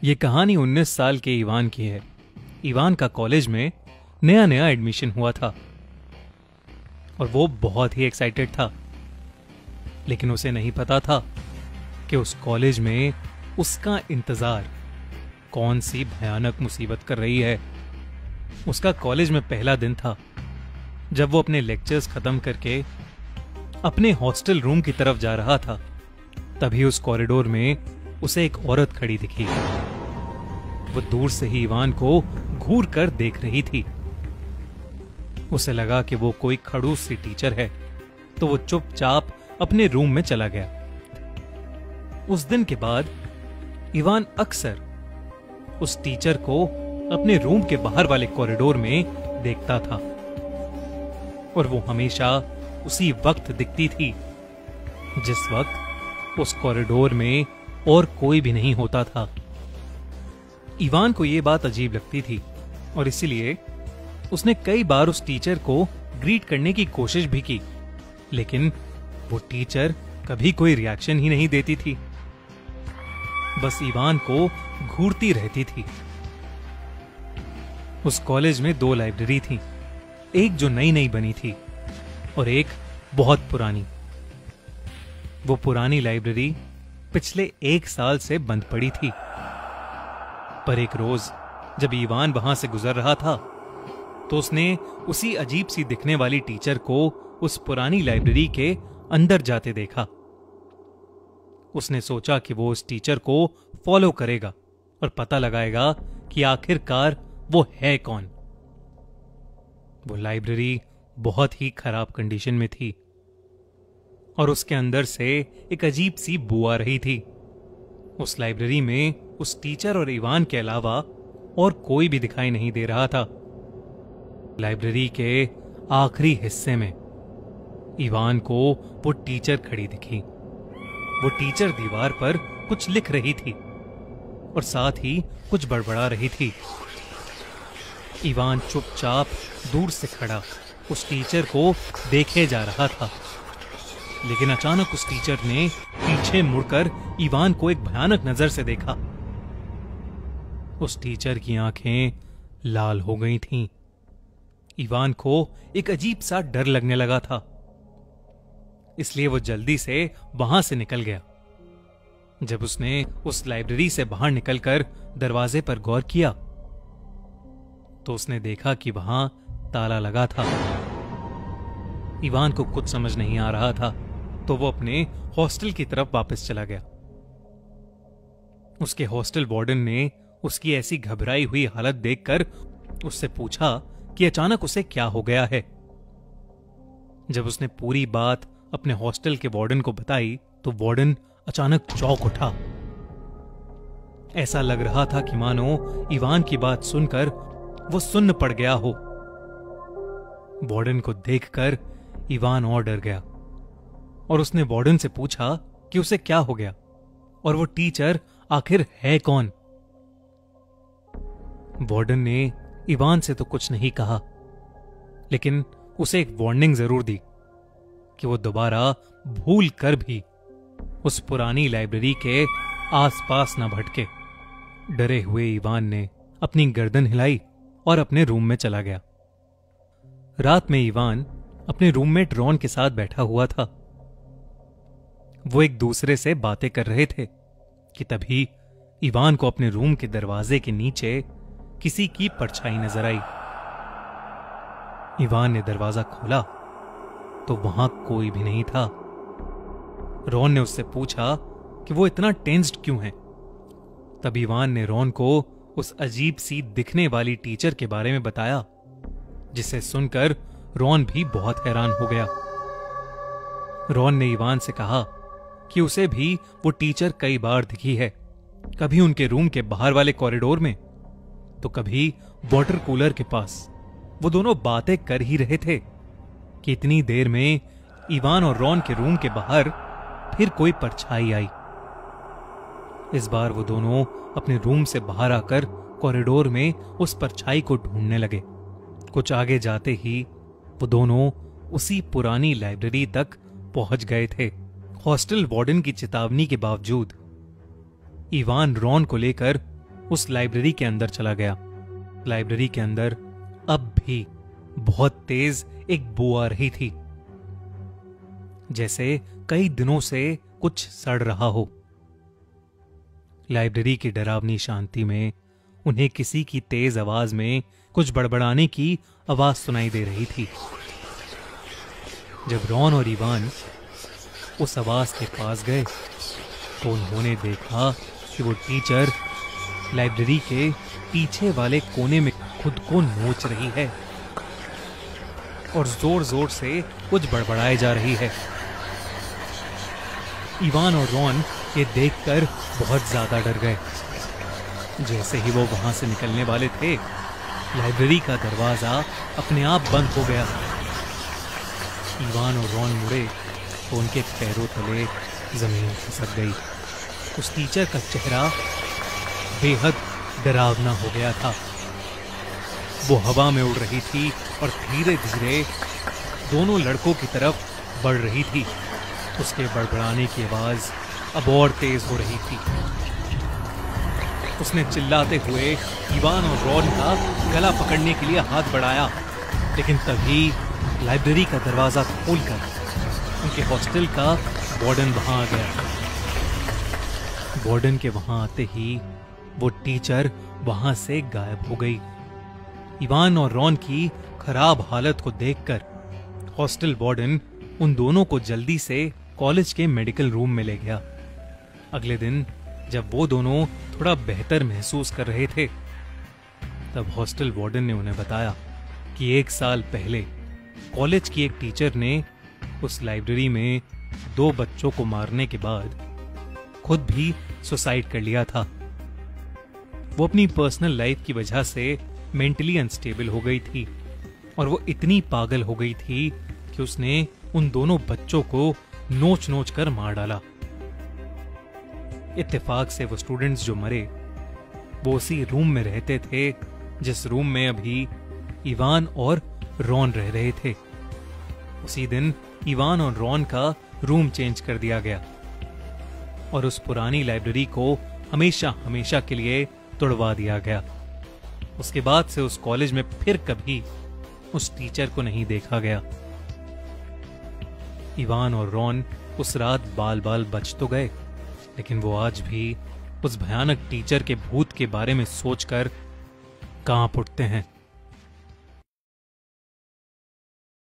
ये कहानी 19 साल के इवान की है। इवान का कॉलेज में नया नया एडमिशन हुआ था और वो बहुत ही एक्साइटेड था, लेकिन उसे नहीं पता था कि उस कॉलेज में उसका इंतजार कौन सी भयानक मुसीबत कर रही है। उसका कॉलेज में पहला दिन था। जब वो अपने लेक्चर्स खत्म करके अपने हॉस्टल रूम की तरफ जा रहा था, तभी उस कॉरिडोर में उसे एक औरत खड़ी दिखी। वो दूर से ही इवान को घूर कर देख रही थी। उसे लगा कि वो कोई खड़ूस सी टीचर है, तो वो चुपचाप अपने रूम में चला गया। उस दिन के बाद इवान अक्सर उस टीचर को अपने रूम के बाहर वाले कॉरिडोर में देखता था और वो हमेशा उसी वक्त दिखती थी जिस वक्त उस कॉरिडोर में और कोई भी नहीं होता था। इवान को यह बात अजीब लगती थी और इसीलिए उसने कई बार उस टीचर को ग्रीट करने की कोशिश भी की, लेकिन वो टीचर कभी कोई रिएक्शन ही नहीं देती थी, बस इवान को घूरती रहती थी। उस कॉलेज में 2 लाइब्रेरी थी, एक जो नई नई बनी थी और एक बहुत पुरानी। वो पुरानी लाइब्रेरी पिछले 1 साल से बंद पड़ी थी, पर एक रोज जब इवान वहां से गुजर रहा था तो उसने उसी अजीब सी दिखने वाली टीचर को उस पुरानी लाइब्रेरी के अंदर जाते देखा। उसने सोचा कि वो उस टीचर को फॉलो करेगा और पता लगाएगा कि आखिरकार वो है कौन। वो लाइब्रेरी बहुत ही खराब कंडीशन में थी और उसके अंदर से एक अजीब सी बू आ रही थी। उस लाइब्रेरी में उस टीचर और इवान के अलावा और कोई भी दिखाई नहीं दे रहा था। लाइब्रेरी के आखिरी हिस्से में इवान को वो टीचर खड़ी दिखी। वो टीचर दीवार पर कुछ लिख रही थी और साथ ही कुछ बड़बड़ा रही थी। इवान चुपचाप दूर से खड़ा उस टीचर को देखे जा रहा था, लेकिन अचानक उस टीचर ने पीछे मुड़कर इवान को एक भयानक नजर से देखा। उस टीचर की आंखें लाल हो गई थीं। इवान को एक अजीब सा डर लगने लगा था, इसलिए वो जल्दी से वहां से निकल गया। जब उसने उस लाइब्रेरी से बाहर निकलकर दरवाजे पर गौर किया तो उसने देखा कि वहां ताला लगा था। इवान को कुछ समझ नहीं आ रहा था, तो वो अपने हॉस्टल की तरफ वापस चला गया। उसके हॉस्टल वार्डन ने उसकी ऐसी घबराई हुई हालत देखकर उससे पूछा कि अचानक उसे क्या हो गया है। जब उसने पूरी बात अपने हॉस्टल के वार्डन को बताई तो वार्डन अचानक चौंक उठा। ऐसा लग रहा था कि मानो इवान की बात सुनकर वो सुन्न पड़ गया हो। वार्डन को देखकर इवान और डर गया और उसने वार्डन से पूछा कि उसे क्या हो गया और वो टीचर आखिर है कौन। वार्डन ने इवान से तो कुछ नहीं कहा, लेकिन उसे एक वार्निंग जरूर दी कि वो दोबारा भूल कर भी उस पुरानी लाइब्रेरी के आसपास न भटके। डरे हुए इवान ने अपनी गर्दन हिलाई और अपने रूम में चला गया। रात में इवान अपने रूममेट रॉन के साथ बैठा हुआ था। वो एक दूसरे से बातें कर रहे थे कि तभी इवान को अपने रूम के दरवाजे के नीचे किसी की परछाई नजर आई। इवान ने दरवाजा खोला तो वहां कोई भी नहीं था। रॉन ने उससे पूछा कि वो इतना टेंस्ड क्यों है। तब इवान ने रॉन को उस अजीब सी दिखने वाली टीचर के बारे में बताया, जिसे सुनकर रॉन भी बहुत हैरान हो गया। रॉन ने इवान से कहा कि उसे भी वो टीचर कई बार दिखी है, कभी उनके रूम के बाहर वाले कॉरिडोर में तो कभी वाटर कूलर के पास। वो दोनों बातें कर ही रहे थे कि इतनी देर में इवान और रॉन के रूम के बाहर फिर कोई परछाई आई। इस बार वो दोनों अपने रूम से बाहर आकर कॉरिडोर में उस परछाई को ढूंढने लगे। कुछ आगे जाते ही वो दोनों उसी पुरानी लाइब्रेरी तक पहुंच गए थे। हॉस्टल वार्डन की चेतावनी के बावजूद इवान रॉन को लेकर उस लाइब्रेरी के अंदर चला गया। लाइब्रेरी के अंदर अब भी बहुत तेज एक बू आ रही थी, जैसे कई दिनों से कुछ सड़ रहा हो। लाइब्रेरी की डरावनी शांति में उन्हें किसी की तेज आवाज में कुछ बड़बड़ाने की आवाज सुनाई दे रही थी। जब रॉन और इवान उस आवाज के पास गए तो उन्होंने देखा कि वो टीचर लाइब्रेरी के पीछे वाले कोने में खुद को नोच रही है और जोर जोर से कुछ बड़बड़ाए जा रही है। इवान और रॉन ये देखकर बहुत ज्यादा डर गए। जैसे ही वो वहां से निकलने वाले थे, लाइब्रेरी का दरवाजा अपने आप बंद हो गया। इवान और रॉन मुड़े तो उनके पैरों तले जमीन खिसक गई। उस टीचर का चेहरा बेहद डरावना हो गया था। वो हवा में उड़ रही थी और धीरे धीरे दोनों लड़कों की तरफ बढ़ रही थी। उसके बड़बड़ाने की आवाज अब और तेज हो रही थी। उसने चिल्लाते हुए इवान और रॉन का गला पकड़ने के लिए हाथ बढ़ाया, लेकिन तभी लाइब्रेरी का दरवाजा खोलकर उनके हॉस्टल का वार्डन वहां आ गया। वार्डन के वहां आते ही वो टीचर वहां से गायब हो गई। इवान और रॉन की खराब हालत को देखकर हॉस्टल वार्डन उन दोनों को जल्दी से कॉलेज के मेडिकल रूम में ले गया। अगले दिन जब वो दोनों थोड़ा बेहतर महसूस कर रहे थे, तब हॉस्टल वार्डन ने उन्हें बताया कि 1 साल पहले कॉलेज की एक टीचर ने उस लाइब्रेरी में 2 बच्चों को मारने के बाद खुद भी सुसाइड कर लिया था। वो अपनी पर्सनल लाइफ की वजह से मेंटली अनस्टेबल हो गई थी और वो इतनी पागल हो गई थी कि उसने उन दोनों बच्चों को नोच नोच कर मार डाला। इत्तेफाक से वो स्टूडेंट्स जो मरे वो उसी रूम में रहते थे जिस रूम में अभी इवान और रॉन रह रहे थे। उसी दिन इवान और रॉन का रूम चेंज कर दिया गया और उस पुरानी लाइब्रेरी को हमेशा हमेशा के लिए तोड़वा दिया गया। उसके बाद से उस कॉलेज में फिर कभी उस टीचर को नहीं देखा गया। इवान और रॉन उस रात बाल बाल बच तो गए, लेकिन वो आज भी उस भयानक टीचर के भूत के बारे में सोचकर कांप उठते हैं।